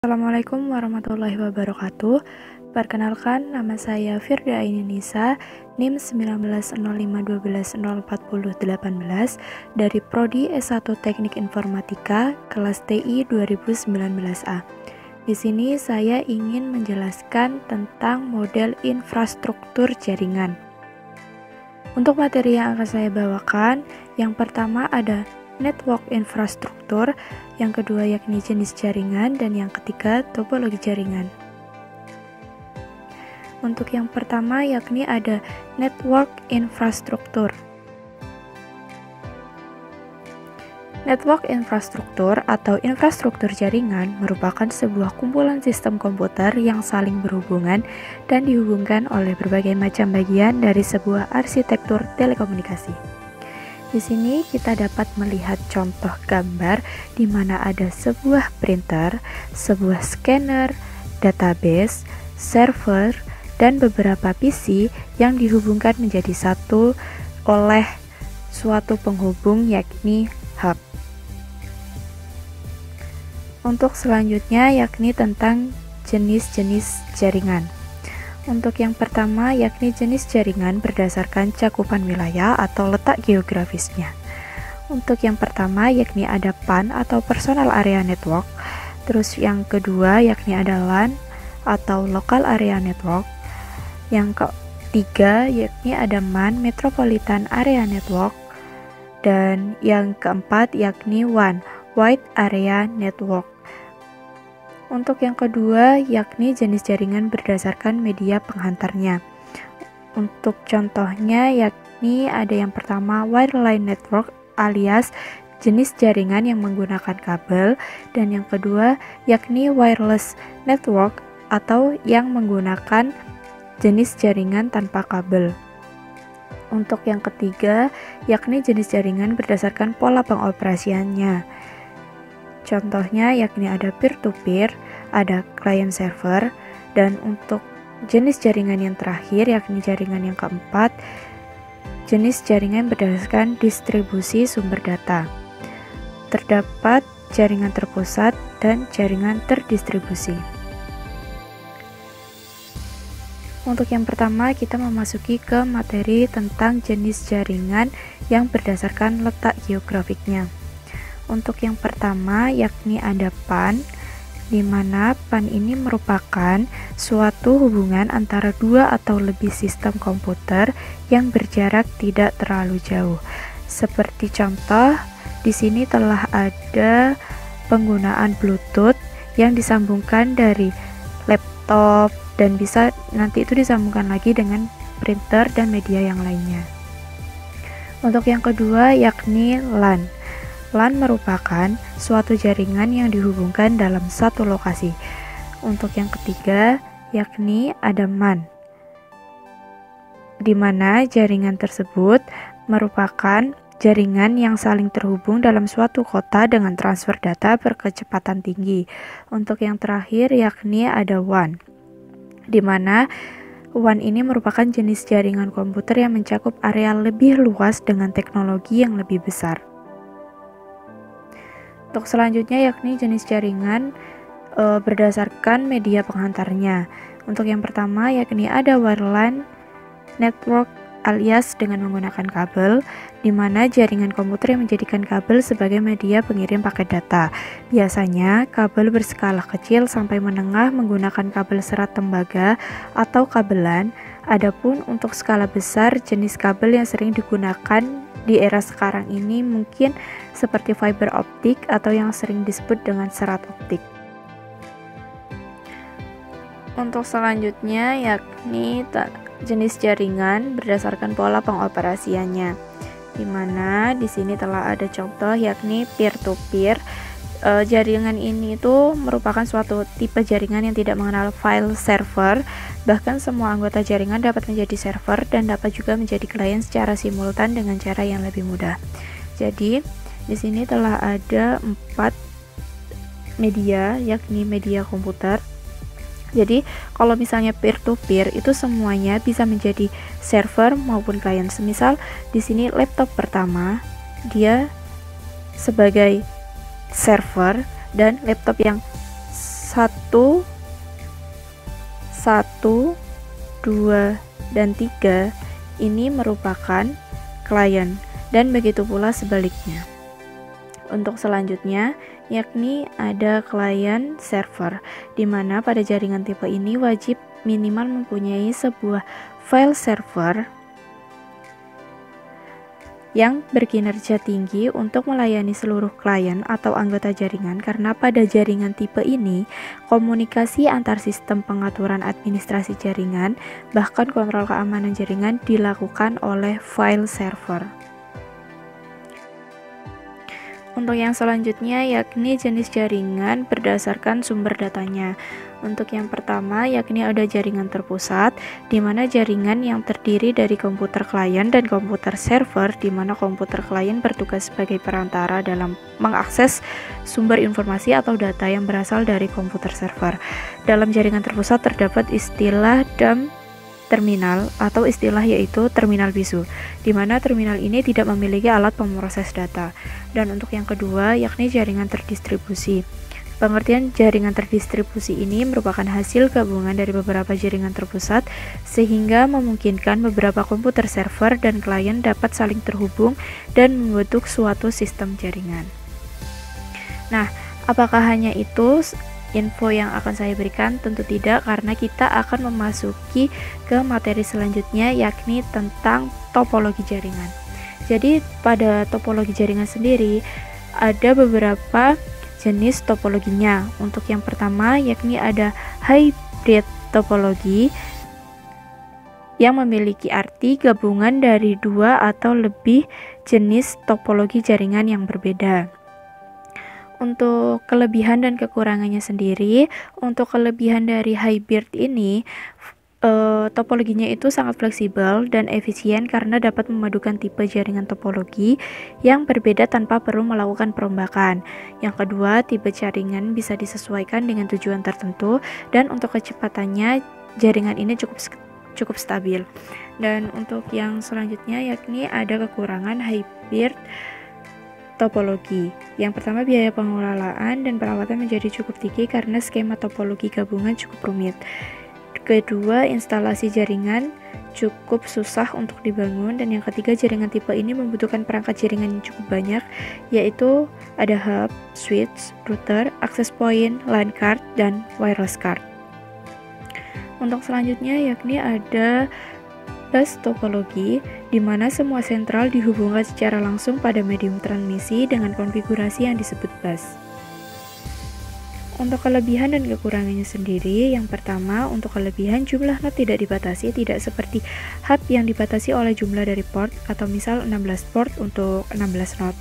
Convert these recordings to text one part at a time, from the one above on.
Assalamualaikum warahmatullahi wabarakatuh. Perkenalkan, nama saya Firda Aini Nisa, NIM 1905120418 dari Prodi S1 Teknik Informatika, kelas TI 2019A. Di sini saya ingin menjelaskan tentang model infrastruktur jaringan. Untuk materi yang akan saya bawakan, yang pertama ada network infrastruktur, yang kedua yakni jenis jaringan, dan yang ketiga topologi jaringan. Untuk yang pertama yakni ada network infrastruktur. Network infrastruktur atau infrastruktur jaringan merupakan sebuah kumpulan sistem komputer yang saling berhubungan dan dihubungkan oleh berbagai macam bagian dari sebuah arsitektur telekomunikasi. Di sini kita dapat melihat contoh gambar di mana ada sebuah printer, sebuah scanner, database, server, dan beberapa PC yang dihubungkan menjadi satu oleh suatu penghubung yakni hub. Untuk selanjutnya yakni tentang jenis-jenis jaringan. Untuk yang pertama yakni jenis jaringan berdasarkan cakupan wilayah atau letak geografisnya. Untuk yang pertama yakni ada PAN atau Personal Area Network. Terus yang kedua yakni ada LAN atau Local Area Network. Yang ketiga yakni ada MAN, Metropolitan Area Network. Dan yang keempat yakni WAN, Wide Area Network. Untuk yang kedua yakni jenis jaringan berdasarkan media penghantarnya. Untuk contohnya yakni ada yang pertama wireline network alias jenis jaringan yang menggunakan kabel, dan yang kedua yakni wireless network atau yang menggunakan jenis jaringan tanpa kabel. Untuk yang ketiga yakni jenis jaringan berdasarkan pola pengoperasiannya. Contohnya yakni ada peer-to-peer, ada client server, dan untuk jenis jaringan yang terakhir yakni jaringan yang keempat, jenis jaringan berdasarkan distribusi sumber data. Terdapat jaringan terpusat dan jaringan terdistribusi. Untuk yang pertama kita memasuki ke materi tentang jenis jaringan yang berdasarkan letak geografiknya. Untuk yang pertama yakni ada PAN, di mana PAN ini merupakan suatu hubungan antara dua atau lebih sistem komputer yang berjarak tidak terlalu jauh. Seperti contoh, di sini telah ada penggunaan Bluetooth yang disambungkan dari laptop dan bisa nanti itu disambungkan lagi dengan printer dan media yang lainnya. Untuk yang kedua yakni LAN. LAN merupakan suatu jaringan yang dihubungkan dalam satu lokasi. Untuk yang ketiga yakni ada MAN, di mana jaringan tersebut merupakan jaringan yang saling terhubung dalam suatu kota dengan transfer data berkecepatan tinggi. Untuk yang terakhir yakni ada WAN, di mana WAN ini merupakan jenis jaringan komputer yang mencakup area lebih luas dengan teknologi yang lebih besar. Untuk selanjutnya yakni jenis jaringan berdasarkan media penghantarnya. Untuk yang pertama yakni ada wireline network alias dengan menggunakan kabel, di mana jaringan komputer yang menjadikan kabel sebagai media pengirim paket data. Biasanya kabel berskala kecil sampai menengah menggunakan kabel serat tembaga atau kabelan. Adapun untuk skala besar jenis kabel yang sering digunakan di era sekarang ini mungkin seperti fiber optik atau yang sering disebut dengan serat optik. Untuk selanjutnya yakni jenis jaringan berdasarkan pola pengoperasiannya, di mana di sini telah ada contoh yakni peer-to-peer. Jaringan ini itu merupakan suatu tipe jaringan yang tidak mengenal file server. Bahkan semua anggota jaringan dapat menjadi server dan dapat juga menjadi klien secara simultan dengan cara yang lebih mudah. Jadi di sini telah ada 4 media yakni media komputer. Jadi kalau misalnya peer-to-peer itu semuanya bisa menjadi server maupun klien. Semisal di sini laptop pertama dia sebagai server dan laptop yang 1, 1, 2, dan 3 ini merupakan klien, dan begitu pula sebaliknya. Untuk selanjutnya, yakni ada klien server, di mana pada jaringan tipe ini wajib minimal mempunyai sebuah file server yang berkinerja tinggi untuk melayani seluruh klien atau anggota jaringan, karena pada jaringan tipe ini komunikasi antar sistem pengaturan administrasi jaringan bahkan kontrol keamanan jaringan dilakukan oleh file server. Untuk yang selanjutnya yakni jenis jaringan berdasarkan sumber datanya. Untuk yang pertama yakni ada jaringan terpusat, di mana jaringan yang terdiri dari komputer klien dan komputer server, di mana komputer klien bertugas sebagai perantara dalam mengakses sumber informasi atau data yang berasal dari komputer server. Dalam jaringan terpusat terdapat istilah DAM terminal atau istilah yaitu terminal bisu, di mana terminal ini tidak memiliki alat pemroses data. Dan untuk yang kedua yakni jaringan terdistribusi. Pengertian jaringan terdistribusi ini merupakan hasil gabungan dari beberapa jaringan terpusat sehingga memungkinkan beberapa komputer server dan klien dapat saling terhubung dan membentuk suatu sistem jaringan. Nah, apakah hanya itu info yang akan saya berikan? Tentu tidak, karena kita akan memasuki ke materi selanjutnya yakni tentang topologi jaringan. Jadi pada topologi jaringan sendiri ada beberapa jenis topologinya. Untuk yang pertama yakni ada hybrid topologi yang memiliki arti gabungan dari dua atau lebih jenis topologi jaringan yang berbeda. Untuk kelebihan dan kekurangannya sendiri, untuk kelebihan dari hybrid ini, topologinya itu sangat fleksibel dan efisien karena dapat memadukan tipe jaringan topologi yang berbeda tanpa perlu melakukan perombakan. Yang kedua, tipe jaringan bisa disesuaikan dengan tujuan tertentu, dan untuk kecepatannya jaringan ini cukup stabil. Dan untuk yang selanjutnya yakni ada kekurangan hybrid topologi. Yang pertama, biaya pengelolaan dan perawatan menjadi cukup tinggi karena skema topologi gabungan cukup rumit. Kedua, instalasi jaringan cukup susah untuk dibangun. Dan yang ketiga, jaringan tipe ini membutuhkan perangkat jaringan yang cukup banyak, yaitu ada hub, switch, router, access point, LAN card, dan wireless card. Untuk selanjutnya yakni ada bus topologi, di mana semua sentral dihubungkan secara langsung pada medium transmisi dengan konfigurasi yang disebut bus. Untuk kelebihan dan kekurangannya sendiri, yang pertama, untuk kelebihan jumlah not tidak dibatasi, tidak seperti hub yang dibatasi oleh jumlah dari port, atau misal 16 port untuk 16 not.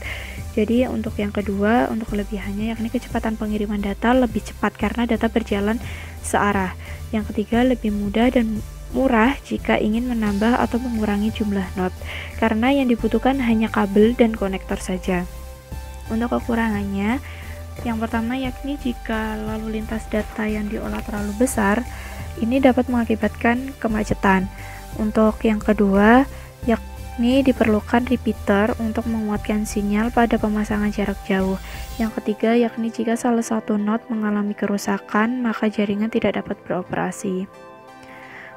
Jadi untuk yang kedua, untuk kelebihannya yakni kecepatan pengiriman data lebih cepat karena data berjalan searah. Yang ketiga, lebih mudah dan murah jika ingin menambah atau mengurangi jumlah not, karena yang dibutuhkan hanya kabel dan konektor saja. Untuk kekurangannya, yang pertama yakni jika lalu lintas data yang diolah terlalu besar, ini dapat mengakibatkan kemacetan. Untuk yang kedua yakni diperlukan repeater untuk menguatkan sinyal pada pemasangan jarak jauh. Yang ketiga yakni jika salah satu not mengalami kerusakan, maka jaringan tidak dapat beroperasi.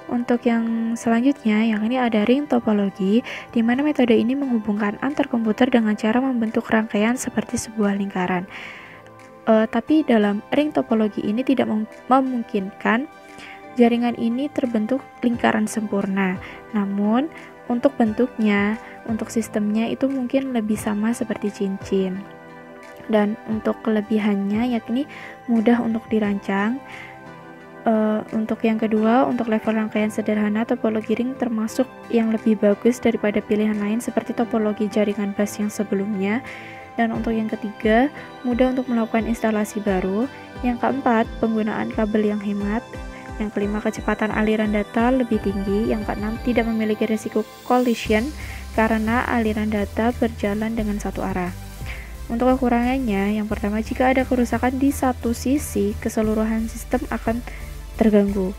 Untuk yang selanjutnya, yang ini ada ring topologi, di mana metode ini menghubungkan antar komputer dengan cara membentuk rangkaian seperti sebuah lingkaran. Tapi dalam ring topologi ini tidak memungkinkan jaringan ini terbentuk lingkaran sempurna. Namun, untuk bentuknya, untuk sistemnya itu mungkin lebih sama seperti cincin. Dan untuk kelebihannya yakni mudah untuk dirancang. Untuk yang kedua, untuk level rangkaian sederhana, topologi ring termasuk yang lebih bagus daripada pilihan lain seperti topologi jaringan bus yang sebelumnya. Dan untuk yang ketiga, mudah untuk melakukan instalasi baru. Yang keempat, penggunaan kabel yang hemat. Yang kelima, kecepatan aliran data lebih tinggi. Yang keenam, tidak memiliki risiko collision karena aliran data berjalan dengan satu arah. Untuk kekurangannya, yang pertama, jika ada kerusakan di satu sisi, keseluruhan sistem akan terganggu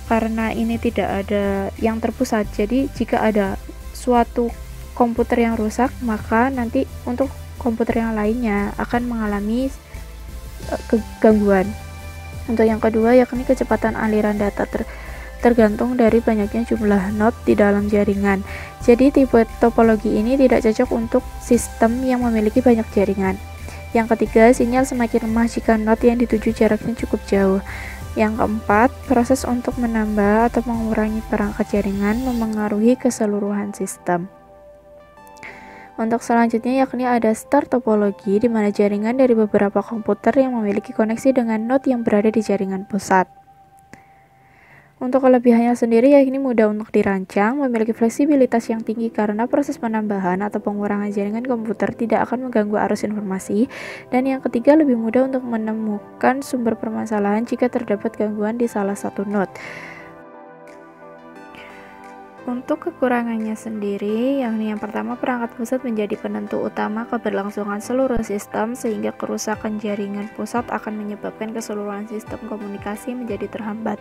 karena ini tidak ada yang terpusat. Jadi jika ada suatu komputer yang rusak, maka nanti untuk komputer yang lainnya akan mengalami kegangguan. Untuk yang kedua yakni kecepatan aliran data tergantung dari banyaknya jumlah node di dalam jaringan. Jadi tipe topologi ini tidak cocok untuk sistem yang memiliki banyak jaringan. Yang ketiga, sinyal semakin lemah jika node yang dituju jaraknya cukup jauh. Yang keempat, proses untuk menambah atau mengurangi perangkat jaringan memengaruhi keseluruhan sistem. Untuk selanjutnya yakni ada star topologi, di mana jaringan dari beberapa komputer yang memiliki koneksi dengan node yang berada di jaringan pusat. Untuk kelebihannya sendiri yakni mudah untuk dirancang, memiliki fleksibilitas yang tinggi karena proses penambahan atau pengurangan jaringan komputer tidak akan mengganggu arus informasi, dan yang ketiga lebih mudah untuk menemukan sumber permasalahan jika terdapat gangguan di salah satu node. Untuk kekurangannya sendiri, yakni yang pertama perangkat pusat menjadi penentu utama keberlangsungan seluruh sistem, sehingga kerusakan jaringan pusat akan menyebabkan keseluruhan sistem komunikasi menjadi terhambat.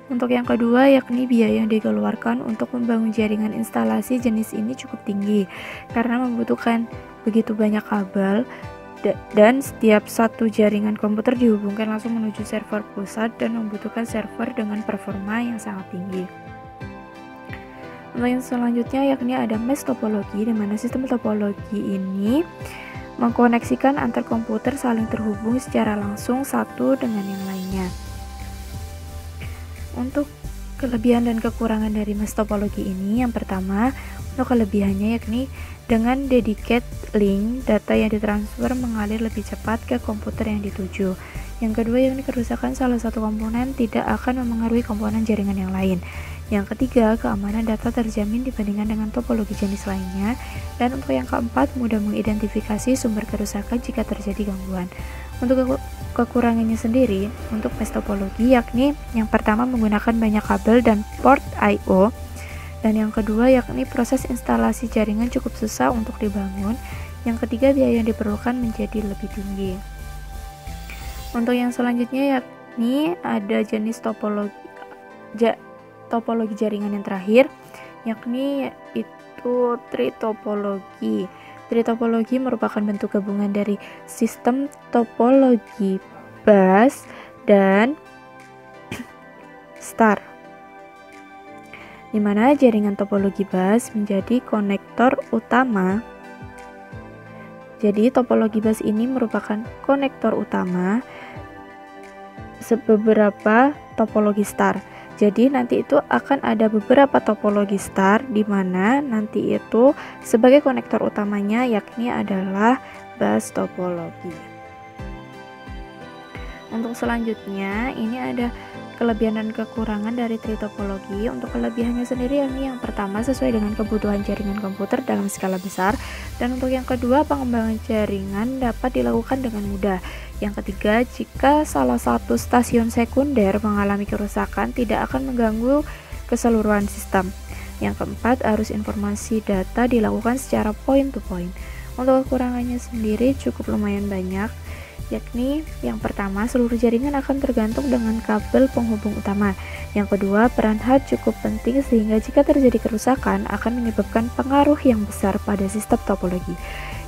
Untuk yang kedua, yakni biaya yang dikeluarkan untuk membangun jaringan instalasi jenis ini cukup tinggi, karena membutuhkan begitu banyak kabel, dan setiap satu jaringan komputer dihubungkan langsung menuju server pusat dan membutuhkan server dengan performa yang sangat tinggi. Untuk yang selanjutnya yakni ada mesh topologi, di mana sistem topologi ini mengkoneksikan antar komputer saling terhubung secara langsung satu dengan yang lainnya. Untuk kelebihan dan kekurangan dari mesh topologi ini, yang pertama, untuk kelebihannya yakni dengan dedicated link, data yang ditransfer mengalir lebih cepat ke komputer yang dituju. Yang kedua yakni kerusakan salah satu komponen tidak akan memengaruhi komponen jaringan yang lain. Yang ketiga, keamanan data terjamin dibandingkan dengan topologi jenis lainnya. Dan untuk yang keempat, mudah mengidentifikasi sumber kerusakan jika terjadi gangguan. Untuk kekurangannya sendiri, untuk mesh topologi yakni yang pertama menggunakan banyak kabel dan port I/O, dan yang kedua yakni proses instalasi jaringan cukup susah untuk dibangun. Yang ketiga, biaya yang diperlukan menjadi lebih tinggi. Untuk yang selanjutnya yakni ada jenis topologi jaringan yang terakhir, yakni itu tritopologi. Tritopologi merupakan bentuk gabungan dari sistem topologi bus dan star, di mana jaringan topologi bus menjadi konektor utama. Jadi topologi bus ini merupakan konektor utama beberapa topologi star. Jadi nanti itu akan ada beberapa topologi star, di mana nanti itu sebagai konektor utamanya yakni adalah bus topologi. Untuk selanjutnya ini ada kelebihan dan kekurangan dari tritopologi. Untuk kelebihannya sendiri yakni yang pertama sesuai dengan kebutuhan jaringan komputer dalam skala besar, dan untuk yang kedua pengembangan jaringan dapat dilakukan dengan mudah. Yang ketiga, jika salah satu stasiun sekunder mengalami kerusakan tidak akan mengganggu keseluruhan sistem. Yang keempat, arus informasi data dilakukan secara point to point. Untuk kekurangannya sendiri cukup lumayan banyak, yakni yang pertama seluruh jaringan akan tergantung dengan kabel penghubung utama. Yang kedua, peran HUD cukup penting sehingga jika terjadi kerusakan akan menyebabkan pengaruh yang besar pada sistem topologi.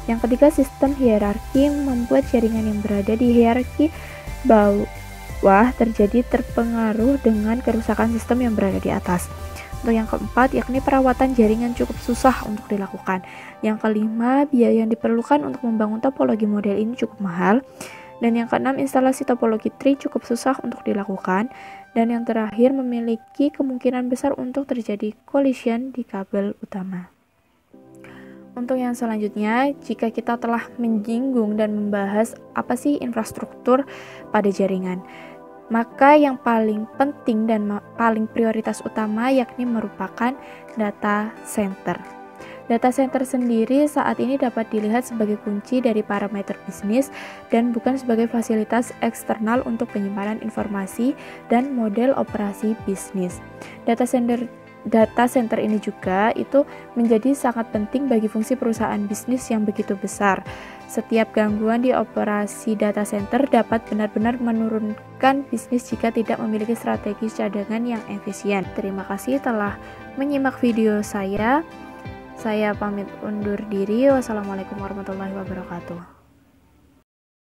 Yang ketiga, sistem hierarki membuat jaringan yang berada di hierarki bawah terpengaruh dengan kerusakan sistem yang berada di atas. Untuk yang keempat, yakni perawatan jaringan cukup susah untuk dilakukan. Yang kelima, biaya yang diperlukan untuk membangun topologi model ini cukup mahal. Dan yang keenam, instalasi topologi tree cukup susah untuk dilakukan. Dan yang terakhir, memiliki kemungkinan besar untuk terjadi collision di kabel utama. Untuk yang selanjutnya, jika kita telah menyinggung dan membahas apa sih infrastruktur pada jaringan, maka yang paling penting dan paling prioritas utama yakni merupakan data center. Data center sendiri saat ini dapat dilihat sebagai kunci dari parameter bisnis dan bukan sebagai fasilitas eksternal untuk penyimpanan informasi dan model operasi bisnis. Data center ini juga itu menjadi sangat penting bagi fungsi perusahaan bisnis yang begitu besar. Setiap gangguan di operasi data center dapat benar-benar menurunkan bisnis jika tidak memiliki strategi cadangan yang efisien. Terima kasih telah menyimak video saya. Saya pamit undur diri. Wassalamualaikum warahmatullahi wabarakatuh.